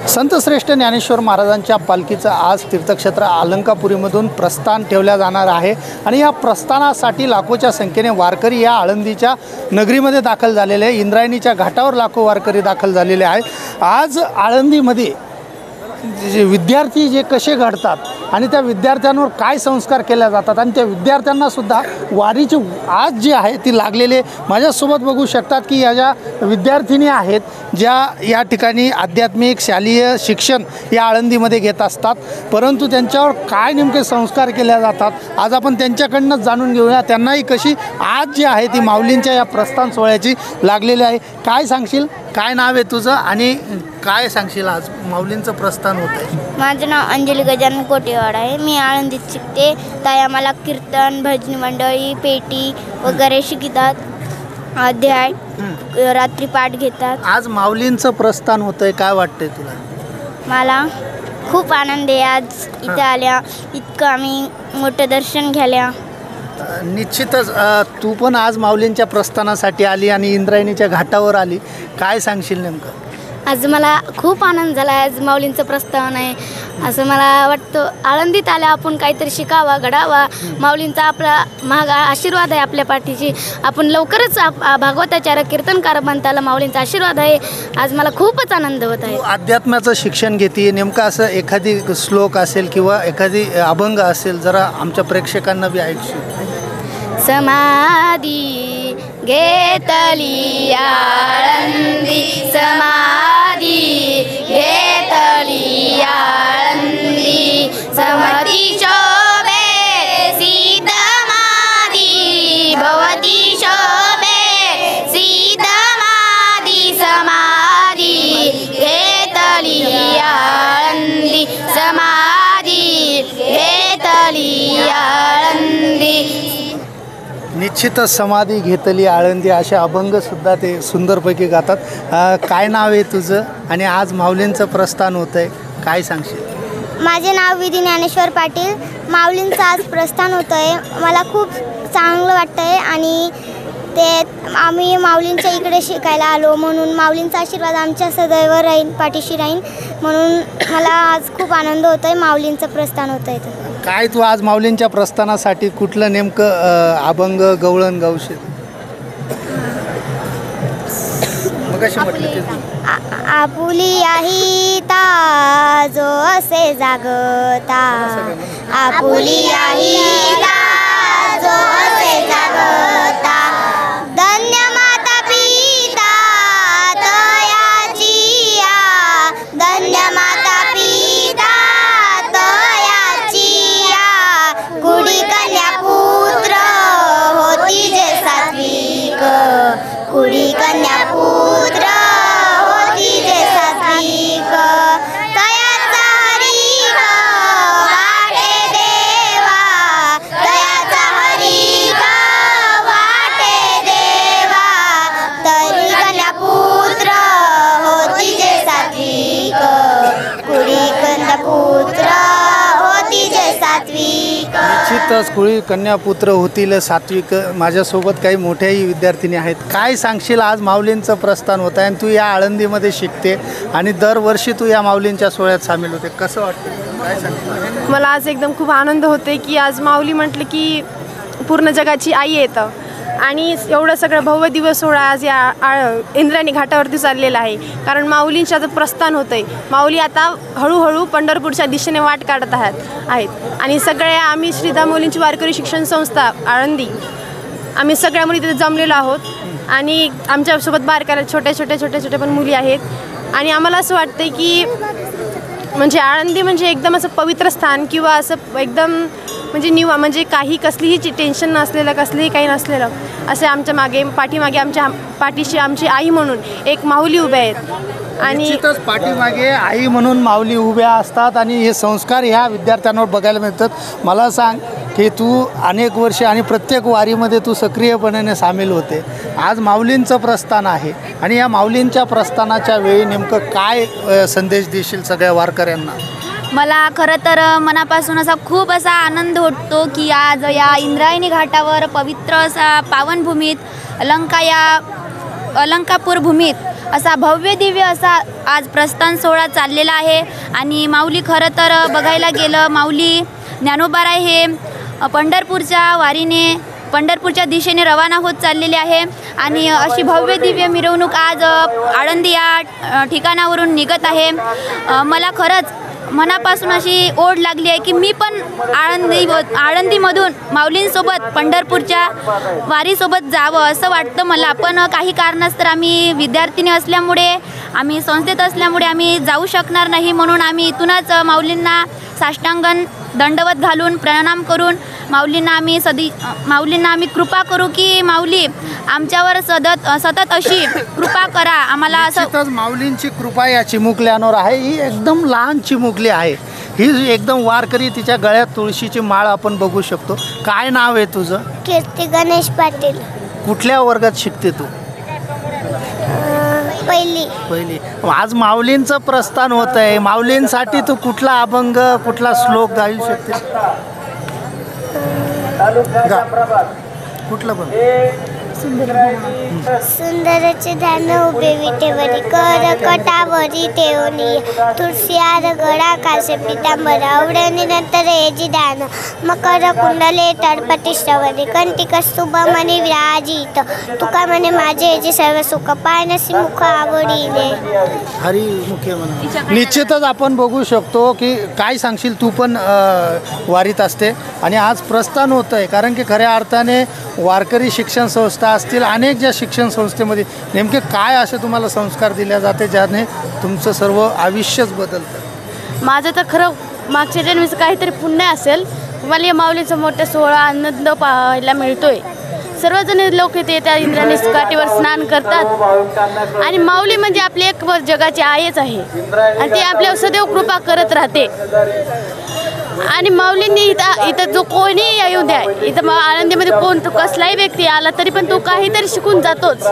संतश्रेष्ठ ज्ञानेश्वर महाराजांच्या पालखीचं आज तीर्थक्षेत्र अलंकापुरीमधून प्रस्थान ठेवल्या जाणार आहे आणि या प्रस्थानासाठी लाखोच्या संख्येने वारकरी या आळंदीच्या नगरीमध्ये दाखल झालेले आहे। इंद्रायणीच्या घाटावर लाखो वारकरी दाखल झालेले आहेत। आज आळंदीमध्ये विद्यार्थी जे कसे घडतात आणि त्या विद्यार्थ्यांवर काय संस्कार केले जातात आणि त्या विद्यार्थ्यांनासुद्धा वारीची आज जी आहे ती लागलेले माझ्यासोबत बघू शकतात की या ज्या विद्यार्थिनी आहेत ज्या या ठिकाणी आध्यात्मिक शालेय शिक्षण या आळंदीमध्ये घेत असतात, परंतु त्यांच्यावर काय नेमके संस्कार केले जातात आज आपण त्यांच्याकडूनच जाणून घेऊया। त्यांनाही कशी आज जी आहे ती माऊलींच्या या प्रस्थान सोहळ्याची लागलेली आहे। काय सांगशील, काय नाव आहे तुझं आणि काय सांगशील आज माऊलींचं प्रस्थान होत आहे? माझं नाव अंजली गजानन कोटेवाड आहे। मी आळंदीत शिकते। ताई आम्हाला कीर्तन, भजनी मंडळी, पेटी वगैरे शिकतात, अध्याय रात्री पाठ घेतात। आज माऊलींचं प्रस्थान होत आहे, काय वाटतंय तुला? मला खूप आनंद आहे आज इथं आल्या, इतकं आम्ही मोठं दर्शन घ्यायला। निश्चितच तू पण आज माऊलींच्या प्रस्थानासाठी आली आणि इंद्रायणीच्या घाटावर आली, काय सांगशील नेमकं? आज मला खूप आनंद झाला आहे। आज माऊलींचं प्रस्थान आहे असं मला वाटतं। आळंदीत आल्या आपण काहीतरी शिकावा, घडावा। माऊलींचा आपला महाग आशीर्वाद आहे आपल्या पाठीशी। आपण लवकरच भागवताचार्य कीर्तनकार बनताला माऊलींचा आशीर्वाद आहे। आज मला खूपच आनंद होत आहे। अध्यात्माचं शिक्षण घेते, नेमकं असं एखादी श्लोक असेल किंवा एखादी अभंग असेल, जरा आमच्या प्रेक्षकांना बी ऐकशील? समाधी घेतली आळंदी, समाधी घेतली आळंदी, समती शोभे सीतमादी, भवती शोभे सीतमादी, समाधी घेतली आळंदी, समाधी घेतली आळंदी। निश्चितच समाधी घेतली आळंदी असे अभंगसुद्धा ते सुंदरपैकी गातात। काय नाव आहे तुझं आणि आज माऊलींचं प्रस्थान होतं आहे, काय सांगशील? माझे नाव विधी ज्ञानेश्वर पाटील। माऊलींचं आज प्रस्थान होतं आहे, मला खूप चांगलं वाटतं आहे आणि ते आम्ही माऊलींच्या इकडे शिकायला आलो म्हणून माऊलींचा आशीर्वाद आमच्या सदैव राहील, पाठीशी राहील म्हणून मला आज खूप आनंद होतो आहे। माऊलींचं प्रस्थान होतं आहे। काय तू आज माऊलींच्या प्रस्थानासाठी कुठलं नेमकं अभंग गवळण गावशील? मग कशी म्हटलं ते? आपुली आहे ता जो असे जागता, आपुली आहे ता जो असे जागता, धन्य माता पिता तयाची या, धन्य माता पिता तयाची या, कुडी कन्या पुत्र होती जे सात्विक, कुडी कन्या पुत्र होती जे सात्विक, तयाचा हरी वाटे देवा, तयाचा हरी वाटे देवा, तरी कन्या पुत्र होती जे सात्विक, कुडी कन्या पुत्र होती जे सात्विक। निश्चितच कुळी कन्यापुत्र होतील सात्विक। माझ्यासोबत काही मोठ्याही विद्यार्थिनी आहेत। काय सांगशील, आज माऊलींचं प्रस्थान होत आहे आणि तू या आळंदीमध्ये शिकते आणि दरवर्षी तू या माऊलींच्या सोहळ्यात सामील होते, कसं वाटतं, काय सांगशील? मला आज एकदम खूप आनंद होते की आज माऊली म्हटलं की पूर्ण जगाची आई येतं आणि एवढं सगळं भव्य दिवस सोहळा आज या इंद्रायणी घाटावरती चाललेला आहे, कारण माऊलींचं आता प्रस्थान होतं आहे। माऊली आता हळूहळू पंढरपूरच्या दिशेने वाट काढत आहेत आणि सगळ्या आम्ही श्री दामोलींची वारकरी शिक्षण संस्था आळंदी आम्ही सगळ्या मुली तिथे जमलेलो आहोत आणि आमच्यासोबत बारकाल्या छोट्या पण मुली आहेत आणि आम्हाला असं वाटतं की म्हणजे आळंदी म्हणजे एकदम असं पवित्र स्थान किंवा असं एकदम म्हणजे काही कसलीही टेन्शन नसलेलं, कसलीही काही नसलेलं असे आमच्या पाठीमागे आमच्या पाठीशी आमची आई म्हणून एक माऊली उभ्या आहेत आणि निश्चितच पाठीमागे आई म्हणून माऊली उभ्या असतात आणि हे संस्कार ह्या विद्यार्थ्यांवर बघायला मिळतात। मला सांग की तू अनेक वर्षे आणि प्रत्येक वारीमध्ये तू सक्रियपणे सामील होते। आज माऊलींचं प्रस्थान आहे आणि या माऊलींच्या प्रस्थानाच्या वेळी नेमकं काय संदेश देशील सगळ्या वारकऱ्यांना? मला खरं तर मनापासून असा खूप असा आनंद होतो की आज या इंद्रायणी घाटावर पवित्र असा पावनभूमीत अलंकापूर भूमीत असा भव्य दिव्य असा आज प्रस्थान सोहळा चाललेला आहे. आणि माऊली खरं तर बघायला गेलं, माऊली ज्ञानोबाराय हे पंढरपूरच्या वारीने पंढरपूरच्या दिशेने रवाना होत चाललेले आहे. आणि अशी भव्य दिव्य मिरवणूक आज आळंदी या ठिकाणावरून निघत आहे. मला खरंच मनापासून अशी ओढ लागली आहे की मी पण आळंदीमधून माऊलींसोबत पंढरपूरच्या वारीसोबत जावं असं वाटतं मला. पण काही कारणास्तव आम्ही विद्यार्थिनी असल्यामुळे, आम्ही संस्थेत असल्यामुळे आम्ही जाऊ शकणार नाही. म्हणून आम्ही इथूनच माऊलींना साष्टांगन दंडवत घालून प्रणाम करून माऊलींना आम्ही कृपा करू की माऊली आमच्यावर सतत अशी कृपा करा. आम्हाला असं माऊलींची कृपा या चिमुकल्यांवर आहे. ही एकदम लहान चिमुकली आहे. ही एकदम वारकरी, तिच्या गळ्यात तुळशीची माळ आपण बघू शकतो. काय नाव आहे तुझं? कीर्ती गणेश पाटील. कुठल्या वर्गात शिकते तू? पहिली. आज माऊलींचं प्रस्थान होत आहे. माऊलींसाठी तू कुठला अभंग, कुठला श्लोक गाऊ शकते? कुठलं पण? सुंदरचे ध्यान उभे विटेवरी कर कटावरी ठेवणी तुळशी आर गळा कासे पितांबर आवडणी नंतर हेजी ध्यान मकर कुंडले तडपटी श्रवणी कंटिक शुभमणी विराजित तुका म्हणे माझे हेजी सर्व सुख पायनसी मुख आवडीने. हरी मुख्य म्हणा. निश्चितच आपण बघू शकतो की काय सांगशील, तू पण वारीत असते आणि आज प्रस्थान होतं आहे. कारण की खऱ्या अर्थाने वारकरी शिक्षण संस्था असतील, अनेक ज्या शिक्षण संस्थेमध्ये नेमके काय असे तुम्हाला संस्कार दिले जाते ज्याने तुमचं सर्व आयुष्यच बदलतं? माझं तर खरं मागच्या जन्मीचं काहीतरी पुण्य असेल. मला या माऊलीचा मोठा सोहळा आनंद पाहायला मिळतोय. सर्वजण लोक इथे त्या इंद्रायणी काठीवर स्नान करतात आणि माऊली म्हणजे आपली एक जगाची आईच आहे आणि ती आपल्यावर सदैव कृपा करत राहते. आणि माऊलींनी इथं जो कोणी येऊ द्या, इथं आळंदीमध्ये कोण कसलाही व्यक्ती आला तरी पण तो काहीतरी शिकून जातोच.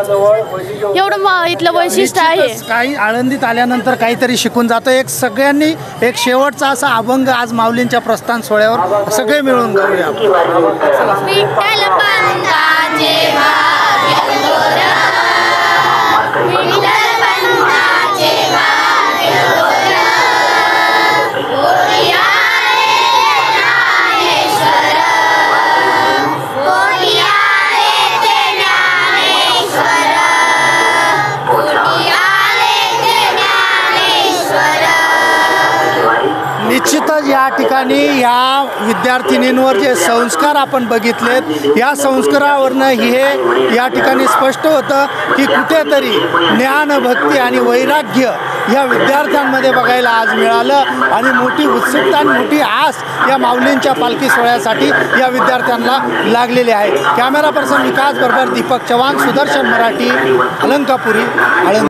एवढं इथलं वैशिष्ट्य आहे. काही आळंदीत आल्यानंतर काहीतरी शिकून जातो. एक सगळ्यांनी एक शेवटचा असा अभंग आज माऊलींच्या प्रस्थान सोहळ्यावर सगळे मिळून गाऊया. निश्चितच या ठिकाणी या विद्यार्थिनींवर जे संस्कार आपण बघितलेत, या संस्कारावरनं हे या ठिकाणी स्पष्ट होतं की कुठेतरी ज्ञान, भक्ती आणि वैराग्य या विद्यार्थ्यांमध्ये बघायला आज मिळालं. आणि मोठी उत्सुकता आणि मोठी आस या माऊलींच्या पालखी सोहळ्यासाठी या विद्यार्थ्यांना लागलेली आहे. कॅमेरा पर्सन विकास बरोबर दीपक चव्हाण, सुदर्शन मराठी, अलंकापुरी, आळंदी.